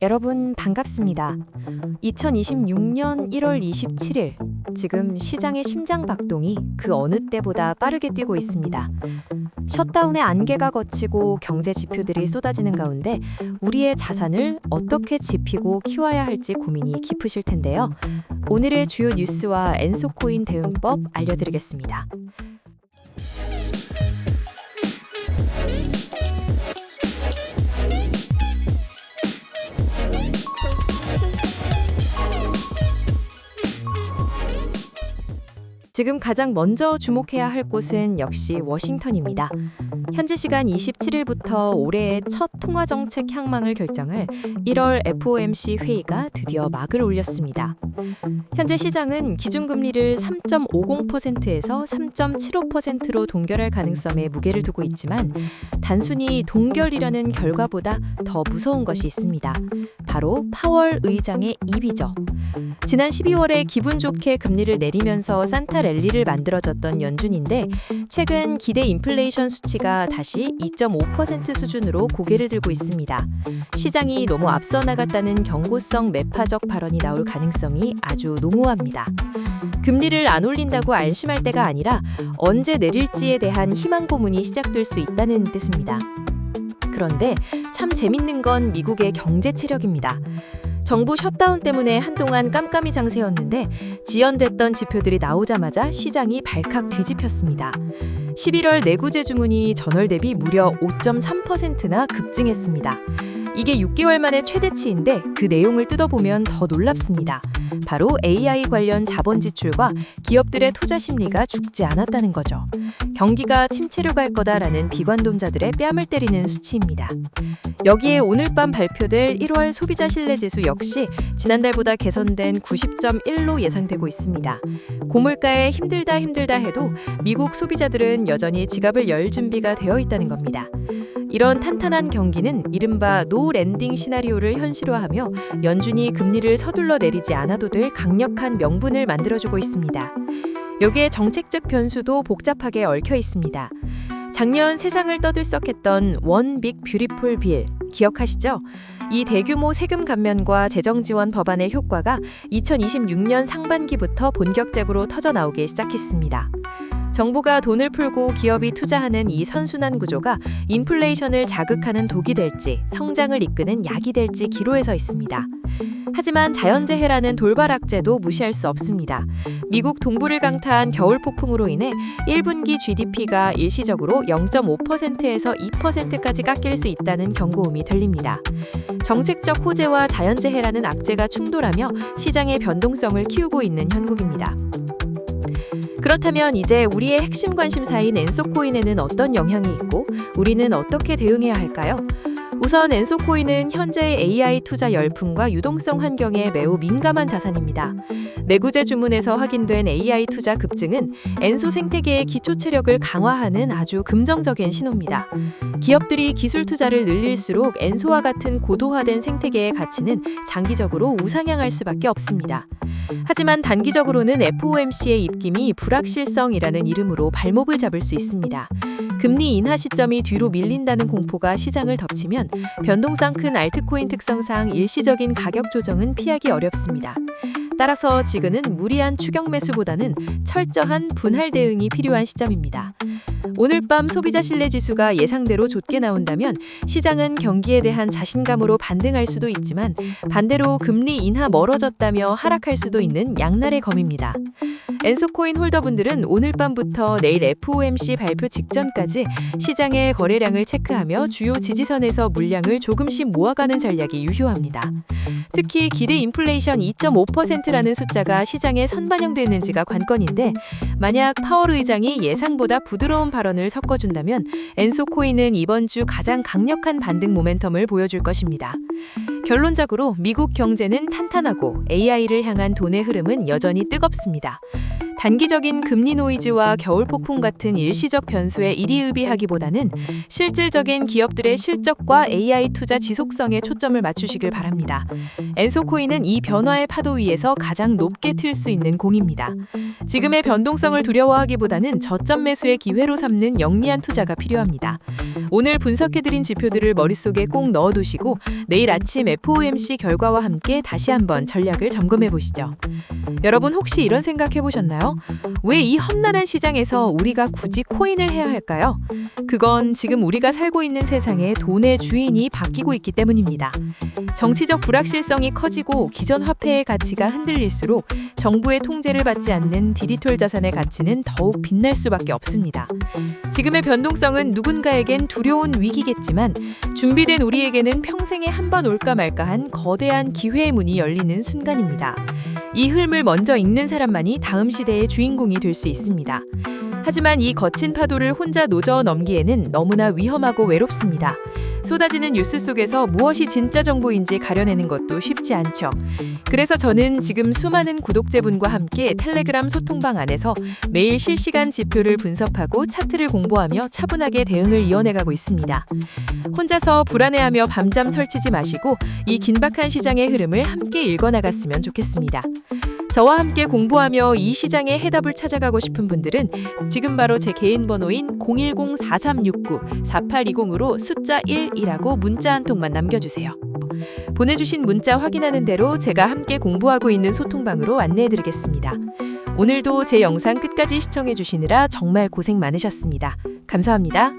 여러분 반갑습니다. 2026년 1월 27일, 지금 시장의 심장 박동이 그 어느 때보다 빠르게 뛰고 있습니다. 셧다운의 안개가 걷히고 경제 지표들이 쏟아지는 가운데 우리의 자산을 어떻게 지피고 키워야 할지 고민이 깊으실 텐데요. 오늘의 주요 뉴스와 엔소코인 대응법 알려드리겠습니다. 지금 가장 먼저 주목해야 할 곳은 역시 워싱턴입니다. 현지 시간 27일부터 올해의 첫 통화정책 향망을 결정할 1월 FOMC 회의가 드디어 막을 올렸습니다. 현재 시장은 기준금리를 3.50%에서 3.75%로 동결할 가능성에 무게를 두고 있지만 단순히 동결이라는 결과보다 더 무서운 것이 있습니다. 바로 파월 의장의 입이죠. 지난 12월에 기분 좋게 금리를 내리면서 산타 랠리를 만들어줬던 연준인데 최근 기대 인플레이션 수치가 다시 2.5% 수준으로 고개를 들고 있습니다. 시장이 너무 앞서 나갔다는 경고성 매파적 발언이 나올 가능성이 아주 농후합니다. 금리를 안 올린다고 안심할 때가 아니라 언제 내릴지에 대한 희망 고문이 시작될 수 있다는 뜻입니다. 그런데 참 재밌는 건 미국의 경제 체력입니다. 정부 셧다운 때문에 한동안 깜깜이 장세였는데 지연됐던 지표들이 나오자마자 시장이 발칵 뒤집혔습니다. 11월 내구재 주문이 전월 대비 무려 5.3%나 급증했습니다. 이게 6개월 만에 최대치인데 그 내용을 뜯어보면 더 놀랍습니다. 바로 AI 관련 자본 지출과 기업들의 투자 심리가 죽지 않았다는 거죠. 경기가 침체로 갈 거다라는 비관론자들의 뺨을 때리는 수치입니다. 여기에 오늘 밤 발표될 1월 소비자 신뢰지수 역시 지난달보다 개선된 90.1로 예상되고 있습니다. 고물가에 힘들다 해도 미국 소비자들은 여전히 지갑을 열 준비가 되어 있다는 겁니다. 이런 탄탄한 경기는 이른바 노 랜딩 시나리오를 현실화하며 연준이 금리를 서둘러 내리지 않아도 될 강력한 명분을 만들어주고 있습니다. 여기에 정책적 변수도 복잡하게 얽혀 있습니다. 작년 세상을 떠들썩했던 원 빅 뷰티풀 빌 기억하시죠? 이 대규모 세금 감면과 재정 지원 법안의 효과가 2026년 상반기부터 본격적으로 터져나오기 시작했습니다. 정부가 돈을 풀고 기업이 투자하는 이 선순환 구조가 인플레이션을 자극하는 독이 될지 성장을 이끄는 약이 될지 기로에 서 있습니다. 하지만 자연재해라는 돌발 악재도 무시할 수 없습니다. 미국 동부를 강타한 겨울 폭풍으로 인해 1분기 GDP가 일시적으로 0.5%에서 2%까지 깎일 수 있다는 경고음이 들립니다. 정책적 호재와 자연재해라는 악재가 충돌하며 시장의 변동성을 키우고 있는 현국입니다. 그렇다면 이제 우리의 핵심 관심사인 엔소코인에는 어떤 영향이 있고 우리는 어떻게 대응해야 할까요? 우선 엔소코인은 현재의 AI 투자 열풍과 유동성 환경에 매우 민감한 자산입니다. 내구재 주문에서 확인된 AI 투자 급증은 엔소 생태계의 기초 체력을 강화하는 아주 긍정적인 신호입니다. 기업들이 기술 투자를 늘릴수록 엔소와 같은 고도화된 생태계의 가치는 장기적으로 우상향할 수밖에 없습니다. 하지만 단기적으로는 FOMC의 입김이 불확실성이라는 이름으로 발목을 잡을 수 있습니다. 금리 인하 시점이 뒤로 밀린다는 공포가 시장을 덮치면 변동성 큰 알트코인 특성상 일시적인 가격 조정은 피하기 어렵습니다. 따라서 지금은 무리한 추격 매수보다는 철저한 분할 대응이 필요한 시점입니다. 오늘 밤 소비자 신뢰 지수가 예상대로 좋게 나온다면 시장은 경기에 대한 자신감으로 반등할 수도 있지만 반대로 금리 인하 멀어졌다며 하락할 수도 있는 양날의 검입니다. 엔소코인 홀더분들은 오늘 밤부터 내일 FOMC 발표 직전까지 시장의 거래량을 체크하며 주요 지지선에서 물량을 조금씩 모아가는 전략이 유효합니다. 특히 기대 인플레이션 2.5%라는 숫자가 시장에 선반영됐는지가 관건인데 만약 파월 의장이 예상보다 부드러운 발언을 섞어준다면 엔소코인은 이번 주 가장 강력한 반등 모멘텀을 보여줄 것입니다. 결론적으로 미국 경제는 탄탄하고 AI를 향한 돈의 흐름은 여전히 뜨겁습니다. 단기적인 금리 노이즈와 겨울 폭풍 같은 일시적 변수에 일희의비하기보다는 실질적인 기업들의 실적과 AI 투자 지속성에 초점을 맞추시길 바랍니다. 엔소코인은 이 변화의 파도 위에서 가장 높게 틀 수 있는 공입니다. 지금의 변동성을 두려워하기보다는 저점 매수의 기회로 삼는 영리한 투자가 필요합니다. 오늘 분석해드린 지표들을 머릿속에 꼭 넣어두시고 내일 아침 FOMC 결과와 함께 다시 한번 전략을 점검해 보시죠. 여러분 혹시 이런 생각 해보셨나요? 왜 이 험난한 시장에서 우리가 굳이 코인을 해야 할까요? 그건 지금 우리가 살고 있는 세상에 돈의 주인이 바뀌고 있기 때문입니다. 정치적 불확실성이 커지고 기존 화폐의 가치가 흔들릴수록 정부의 통제를 받지 않는 디지털 자산의 가치는 더욱 빛날 수밖에 없습니다. 지금의 변동성은 누군가에겐 두려운 위기겠지만 준비된 우리에게는 평생에 한 번 올까 말까한 거대한 기회의 문이 열리는 순간입니다. 이 흐름을 먼저 읽는 사람만이 다음 시대의 주인공이 될 수 있습니다. 하지만 이 거친 파도를 혼자 노저어 넘기에는 너무나 위험하고 외롭습니다. 쏟아지는 뉴스 속에서 무엇이 진짜 정보인지 가려내는 것도 쉽지 않죠. 그래서 저는 지금 수많은 구독자분과 함께 텔레그램 소통방 안에서 매일 실시간 지표를 분석하고 차트를 공부하며 차분하게 대응을 이어내가고 있습니다. 혼자서 불안해하며 밤잠 설치지 마시고 이 긴박한 시장의 흐름을 함께 읽어나갔으면 좋겠습니다. 저와 함께 공부하며 이 시장의 해답을 찾아가고 싶은 분들은 지금 바로 제 개인 번호인 010-4369-4820으로 숫자 1이라고 문자 한 통만 남겨주세요. 보내주신 문자 확인하는 대로 제가 함께 공부하고 있는 소통방으로 안내해드리겠습니다. 오늘도 제 영상 끝까지 시청해주시느라 정말 고생 많으셨습니다. 감사합니다.